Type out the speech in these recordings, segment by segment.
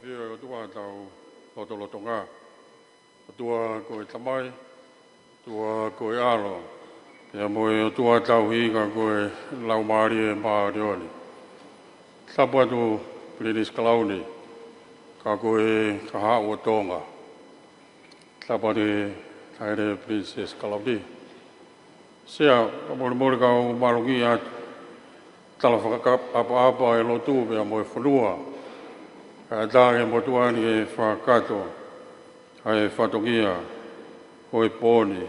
pia o tua tau loto ngā. O tua koe tamai, tua koe alo. Pia moe o tua tau higa koe lau maari e maari oni. Tapu atu Prinis Kalauni, ka koe ka hao o tonga. Tapu atu taere Princess Kalauni. Sea, ka mori ka o marungi atu. Tala apa e lotu pia moe whanua. Ka tāge mo tuani e whakato, ai whatongia, koe pōni.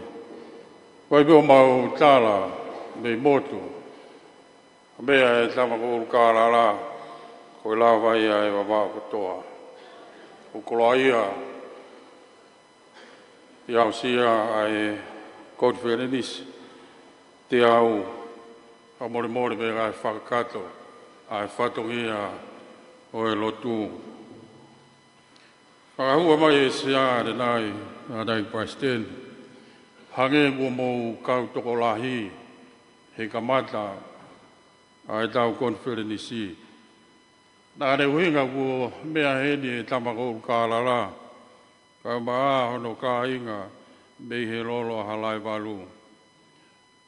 Koe pio mau tāla, me motu. Mea e tamako urukara la, koe lawa ia e Vava'u katoa. Ukoloa ia, iau sia ai Konifelenisi, te au, ka mori me ai whakato, ai whatongia, o e lotu. Whakahua mai e sea de nai, a nai paisten. Hange mua mou kau toko lahi, he kamata, a e tau Konifelenisi. Nā re uhinga kua mea heni e tamako ukalala, ka maa hono ka inga, mei he lolo halai walu.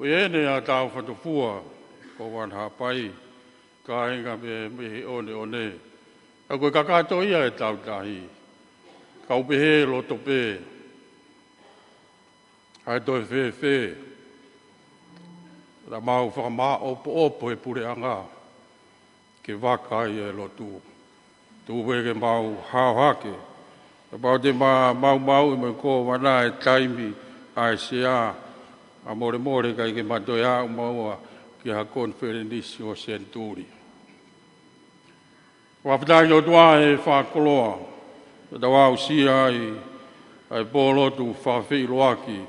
Ui hene a tau whatofua, ko wan hapai, ka inga me he one. A koe kakato ia e tau tahi. Ka upehe loto pe. Hai toi fe. La mau whakama opo e pure anga. Ke waka ia e lotu. Tuwe ke mau hao hake. A pau te mau i me ko wana e taimi ai sea. A more kai ke matoi au maua ki ha Konifelenisi o Senturi. Wapataki o tua e whakoloa, Vava'u sia ai Polotu Faifekau,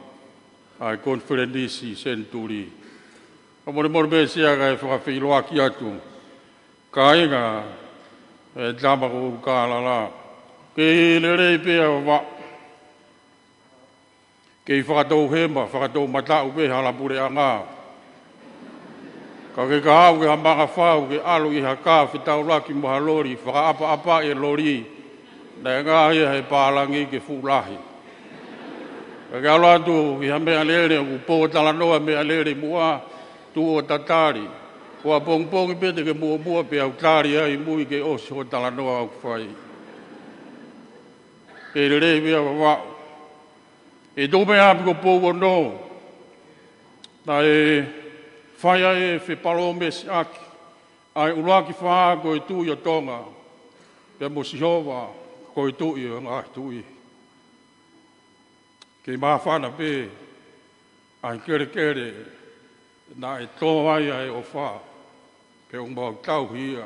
ai Konifelenisi Senturi. Ka more me sia kai Faifekau atu, ka inga e tamako ukalala. Ke lerei pia Vava'u, ke whakatou hema, whakatou matau pe halapure anga. Ka ke hau ke hamanga whau ke alu i haka whitau laki moha lori, whakaapa e lori, na ngā ia he pālangi ke fulahi. Ka ke alu atu i hamea lere, ku pō talanoa mea lere mua, tu o tatari. Kua pongpongi pete ke mua pe au tari ai mui ke osi o talanoa au whai. Ke rei mea Vava'u. E tōme api ko pō no, na e whaia e whepalo me si aki, ai ulaki whaa koe tui o tonga, pia mo si hova koe tui o ngā tui. Kei maa whana pe, ai kere, na e tō ai ai o whaa, pe o mau tau hia,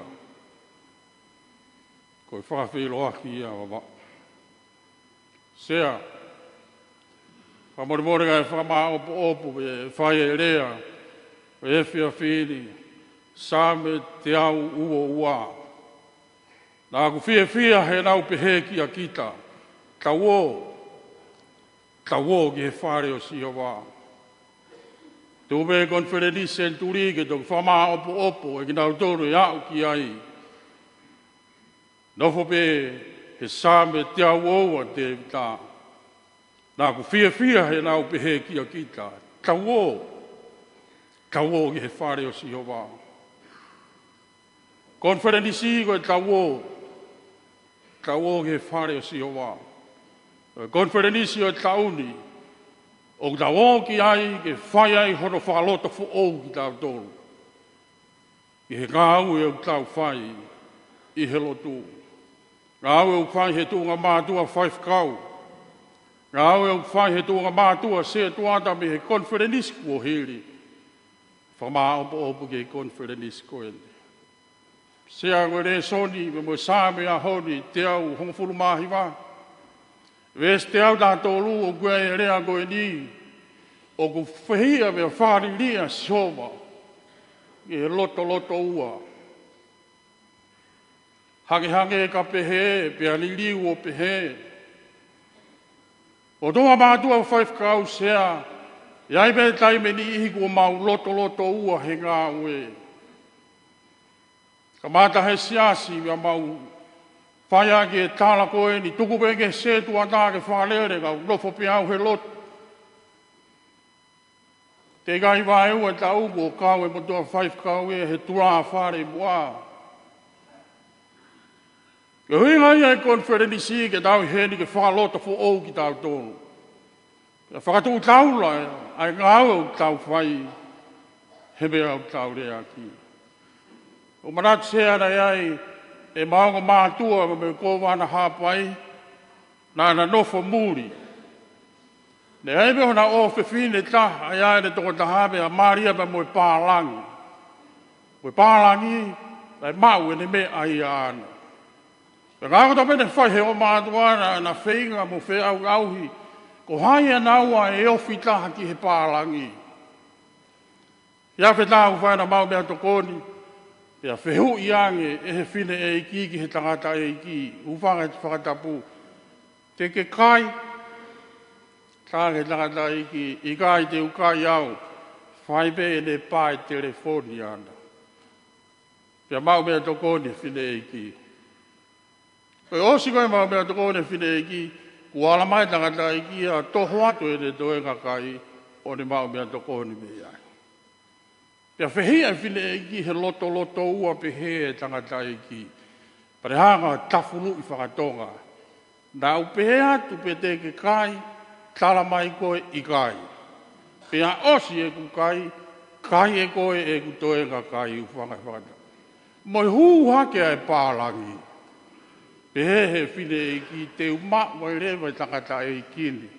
koe whaa whilo aki ia Vava'u. Sea, whamore kai whamaa opo, whaia e rea, e whia whini, sāme te au ua. Nā ku whia he nau pehe ki a kita. Tau o ki he whare o si wā. Tūme Konifelenisi Senturi ke tōku whamā opo e ki nau tōru e au ki ai. Nofo pe he sāme te au ua te tā. Nā ku whia he nau pehe ki a kita. Tau o ki he whare o si wā. Konifelenisi ko e tau o ki he whare o si wā. Konifelenisi o e tauni, o tau o ki ai ke whai ai hono whakaloto fu ou ki tau tolu. I he ngāu e o tau whai i he lotu. Ngāu e o whai he tūnga mātua Faifekau. Ngāu e o whai he tūnga mātua se tuata me he Konifelenisi kua hiri. Whamā opo ke Konifelenisi koene. Sea koe re soni, me mo sāme a honi, te au hongfuru mahi wā. Ves te au tātolu o koe e rea koe ni, o ku whehia me a whāri lia sioma, e loto ua. Hange ka pehe, pia liu o pehe. O tonga mātua Faifekau sea, iai me taime ni ihi kua mau loto ua he ngā ue. Ka māta he siasi mea mau Whaia ke tāla koe ni tuku peke se tua tā ke whālere ka lofo pe au he lotu. Te kai Vava'u e tau ko kau e motua Faifekau e he tura whare mua. Ke hui ngai e Konifelenisi ke tau heni ke whakalota fo ou ki tau tonu. Ke whakatu taula e ai ngau au tau whai he mea au tau rea ki. O manat se ana ai e maonga mātua me Kovana hapai na ana nofo muri. Ne hei meho na o whiwhine ta ai ai ne toko tahape a Maria pa moe pālangi. Moe pālangi lai mau e ne me ai ana. Pe ngāko ta pene whai he o mātua na whenga mo whe au auhi ko hai anaua e ofi taha ki he pālangi. Ia whe tāku whai na mau mea tokoni pea whehu i ange e he whine e iki ki he tangata e iki. Uwhanga e te whakatapu. Te ke kai tāke tangata e iki. I kai te ukai au. Whaipe e ne pāe telefoni ana. Pea mau mea tokoni whine e iki. Pea osi koe mau mea tokoni whine e iki. Kuala mai tangata e iki a toho atu e ne toenga kai o ne mau mea tokoni me ai. Pea whehia e whine e ki he loto ua pe he e tangata e ki. Pare hanga tafulu i whakatonga. Nā upehe atu pe te ke kai, tala mai koe i kai. Pea osi e ku kai, kai e koe e ku toenga kai u whakata. Moi huu hake ai pālangi. Pe he whine e ki te uma mai rewa tangata e kini.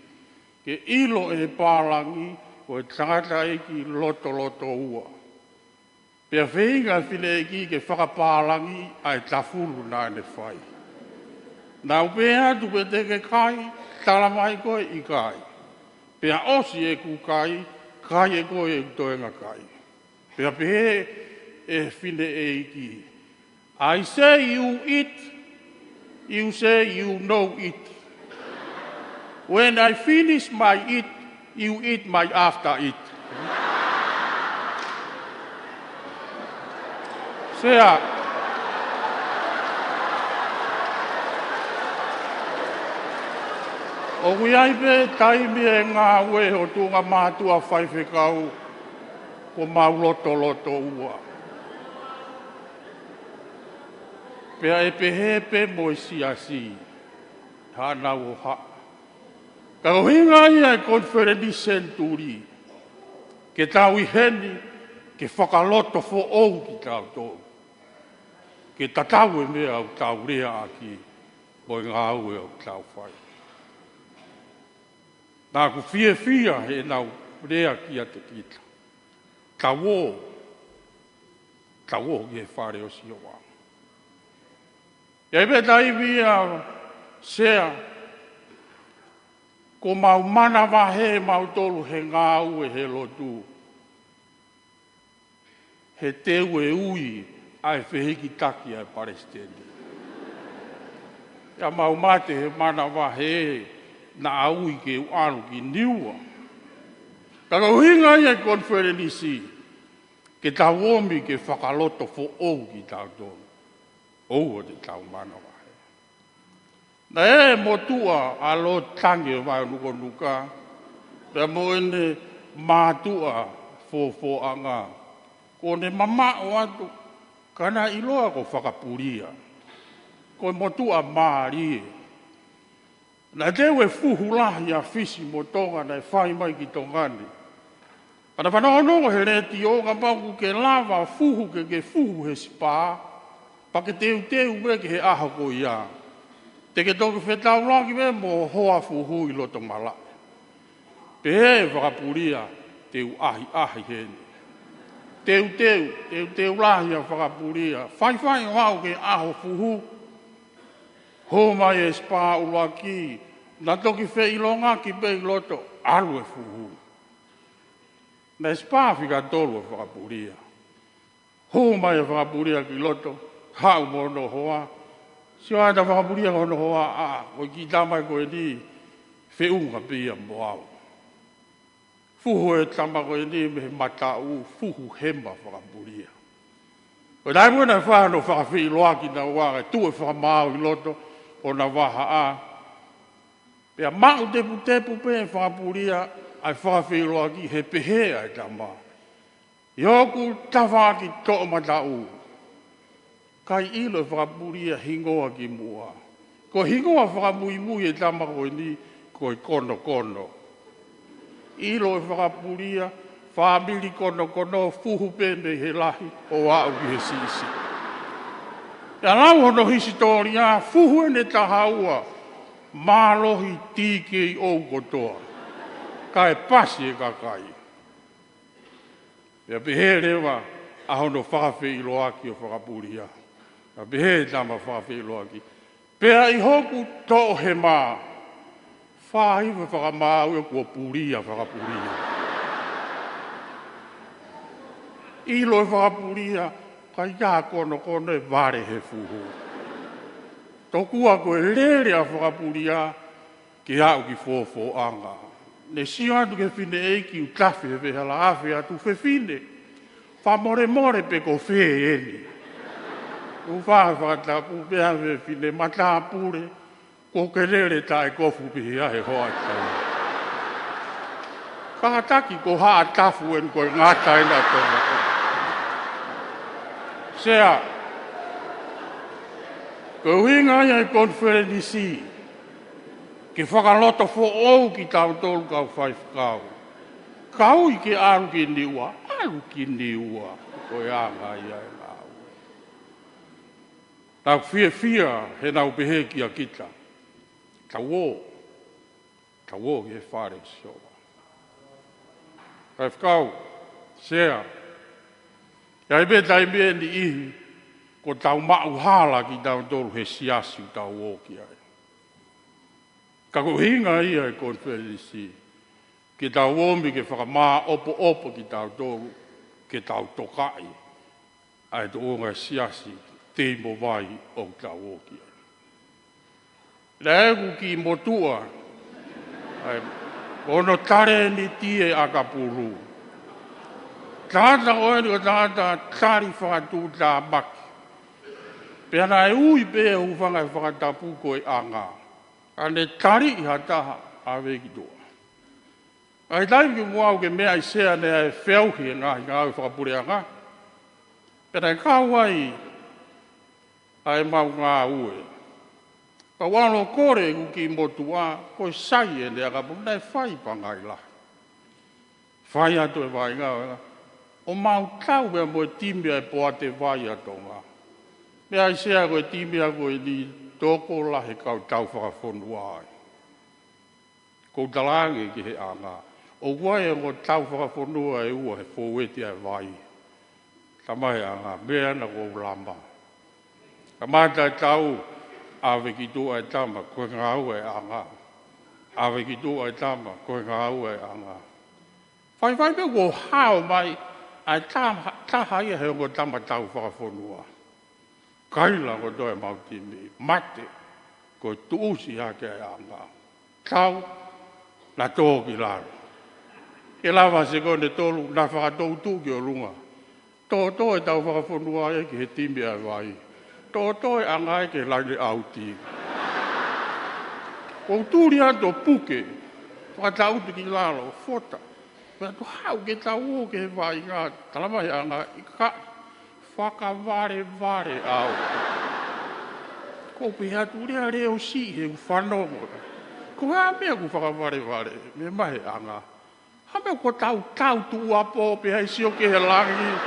Ke ilo e pālangi o e tangata e ki loto ua. Pea whenga whine e ki ke whakapālangi ai tafulu nā ne whai. Nā upea tu pe te ke kai, tala mai koe i kai. Pea osi e ku kai, kai e koe e toenga kai. Pea pehe e whine e ki. I say you eat, you say you know it. When I finish my eat, you eat my after eat. Sea, o wiaipe taimi e ngā ue o tūnga mātua Faifekau ko mau loto ua. Pea e pehepe mo i siasi, hana o ha. Ka uhinga ia e Konifelenisi turi, ke tau i heni, ke whakaloto fo ou ki tau tō. Ke tatau e mea au tau rea aki, mo i ngā ue au tau whai. Nā ku whia he nau rea ki a te kita. Tau o ki he whare o si o wā. Ia ipe taiwi a sea, ko mau mana wahe mau tolu he ngā ue he lotu. He teu e ui ai whehiki taki ai Palestine. Ia mau mate he mana wahe na aui ke uaru ki niua. Taka uhinga ia Konifelenisi ke tau omi ke whakaloto fo ou ki tau tonu. Ou o te tau mana wahe. Na e motua alo tangi o mai nuko nuka. Pea mo ene mātua fo anga. Ko ne mama o atu, kana iloa ko whakapuria. Ko motua maari. Na tewe fuhulahi a fisi mo tonga na e whai mai ki tongani. Pana whanongo he reti o ka pauku ke lava fuhu ke fuhu he spa. Pa ke teu me ke he aha ko ia. Te ke toku whetau laki me mo hoa fuhu i loto mala. Pe he whakapuria teu ahi heni. Teu lahi a whakapuria. Whai o au ke aho fuhu. Ho mai e spa uaki. Na toki whe ilonga ki pe loto. Alu e fuhu. Na spa whika tolu e whakapuria. Ho mai e whakapuria ki loto. Hau mo no hoa. Sio aita whakapuria ko no hoa. O ki tamai koe ni. Whiunga pia mo au. Fuhu e tamako e ni me matau, fuhu hema whakapuria. O dai mo na fa no fa fi loa ki na wa tu fa mau i loto o na wa a. Pea mau te putepu pe fa puria ai fa fi loa ki he pehe ai tama. Yoku tawa ki to matau. Kai ilo fa puria hingoa ki mua. Ko hingoa fa mui e tama ko ni ko kono kono. Ilo fa puria famili kono fuhu pende he lahi o au ki he sisi. Ya lau no historia fuhu ene tahaua malohi tike i ou kotoa. Kai pasi e kakai. Ya pehe rewa ahono whakawhi i loaki o whakapuria. Ya pehe tama whakawhi i loaki. Pea i hoku to he maa. Whahiwa whakamau e kua puria whakapuria. Ilo e whakapuria, kai ia kono e vare he fuhu. Tokua koe lere a whakapuria, ki au ki fōfō anga. Ne sio atu ke whine eiki u tawhi he wehala awhi atu whe whine. Whamore pe ko whe eni. U whakatapu pēha whe whine matapure, ko ke lere tae kofu pihi ahe hoa tau. Kakataki ko haa tafu en koe ngata ena tōna. Sea, ko winga ia i Konifelenisi, ki whakaloto fo ou ki tau tolu kau Faifekau. Kau i ke aru ki niua, ko i anga ia e ngau. Tau fia he nau pehe ki a kita. Tau o ki he whare sioa. Faifekau, sea, ia i betai mea ni ihi, ko tau mau hala ki tau tolu he siasi u tau o ki ai. Ka ko hinga ia e Konifelenisi, ki tau omi ke whakamaa opo ki tau tolu, ke tau tokai, ai to onga siasi, teimo vai o tau o ki ai. Leegu ki motua, ai, ono tare ni tie akapuru. Tata oeni o tata tari whakatu tā maki. Pea na e ui pe e ufanga e whakatapu koe anga. Ane tari i hataha a weki toa. Ai taimi ki muau ke mea i sea ne e wheuhi e ngahi ngā e whakapure anga. Pea na e kāwai a e mau ngā ue. Ka wano kore ku ki motua koe sai e ne akapu na e whai pangai la. Whai atu e vai ngā. O mau tau mea mo e timia e poa te vai atonga. Mea i sea koe timia koe ni toko lahe kau tau whakafonua ai. Kou talange ki he anga. O wai e mo tau whakafonua e ua he fōweti ai vai. Tamahe anga, mea na kou lama. Kamata e tau, awe ki tua e tama, koe ngā ua e anga. Awe ki tua e tama, koe ngā ua e anga. Whai me ko hao mai, ai taha ia he ongo tama tau whakafonua. Kaila ko toe mautimi, mate, ko tuusi hake ai anga. Tau, na tōki laro. Ke lawa se kone tolu, na whakatou tūki o lunga. Tō e tau whakafonua e ki he timi ai vai. Tō e anga e ke laile auti. Ko tūri ato puke, whakatauti ki laro, fota. Pea tu hau ke tau o ke vai ngā talamai anga i ka whakavare au. Ko pia tu rea reo si he u whanongo. Ko hea mea ku whakavare, me mahe anga. Ha mea ko tau tu apo pia i sio ke he langi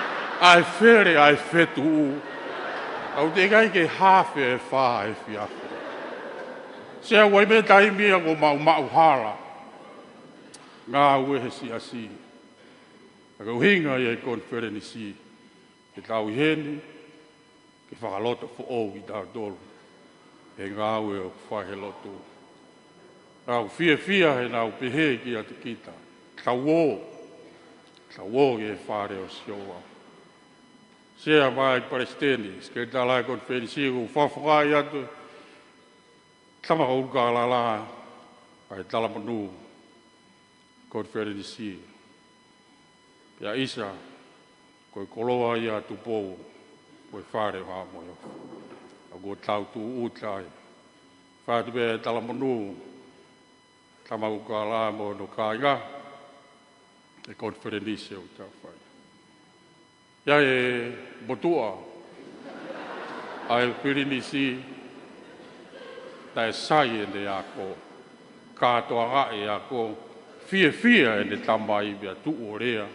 ai where ai whetu u. Au te kai ke hawhe e wha e whiawhe. Sea wai me taimia ko mau hala. Ngā ue he si. Ka uhinga i e Konifelenisi. Ke tau heni, ke whakaloto fo ou i tau tolu. He ngā ue o whahe lotu. Nau fia he nau pehe ki atu kita. Tau o i e whare o sioa. Sea mai Palestini, ke tala e Konifelenisi ku whawhakai atu. Tama ka uka la, ai tala manu. Konifelenisi. Pea isa, koe koloa ia tu pou, koe whare hoa mo yo. A koe tau tu utai. Whātu pe talamonu, tamau ka la mo no ka inga, e Konifelenisi o tau whai. Ia e motua, ai Konifelenisi, ta e sai e ne ako, katoa nga e ako, fia e ne tamai bia tu o rea,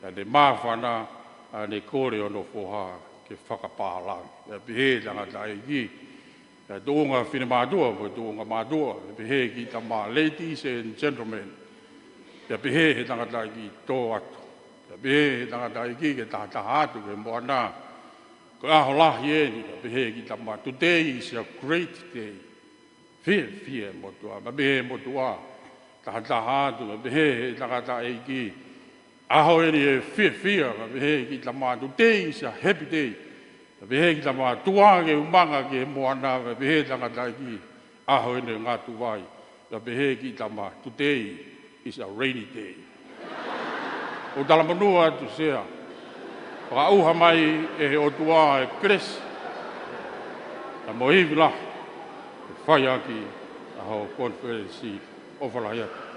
e ne mawhana, a ne kore o no foha, ke whakapālang. E pihe tangata e ki, e tōnga whine mātua, po tōnga mātua, e pihe ki tama, ladies and gentlemen, e pihe he tangata e ki tō atu, e pihe he tangata e ki ke tahataha atu, ke moana, ko aho lahi e ni, e pihe ki tama, today is a great day. Fia motua, ma behe motua, tahataha atu, ma behe tangata e ki, aho e ni e fia, ma behe ki tama, today is a happy day, ma behe ki tama, tuange umanga ke moana, ma behe tangata e ki, aho e ni ngā tuwai, ma behe ki tama, today is a rainy day. O talamanua atu sea, whakauha mai e he otua e kres, na mohiwi la, whai aki aho Konifelenisi o whalai atu.